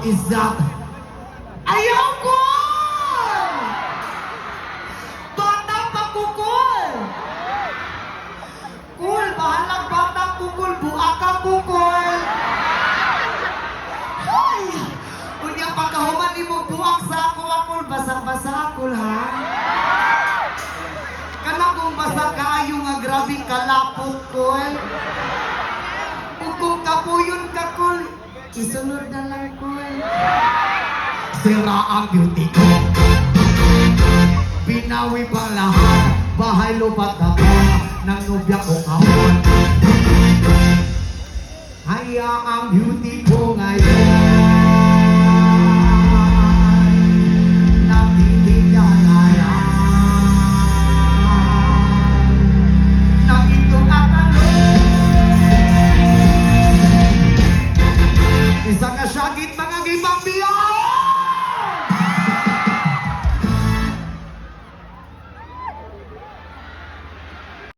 What is that? Ayaw ko! Batang pagkukul! Kul, bahalang batang kukul, buakang kukul! Ay! Kunya pagkahuman ni mo buak sa akul, basang-basa akul, ha? Kanang kung basa kayo nga grabing kalapot, kul. Kung kapuyon ka, kul, isunod na lang, kul. Sira ang beauty ko. Binawi pa lahat, bahay lupat ako, nang nubya ko kahon. Haya ang beauty ko ngayon.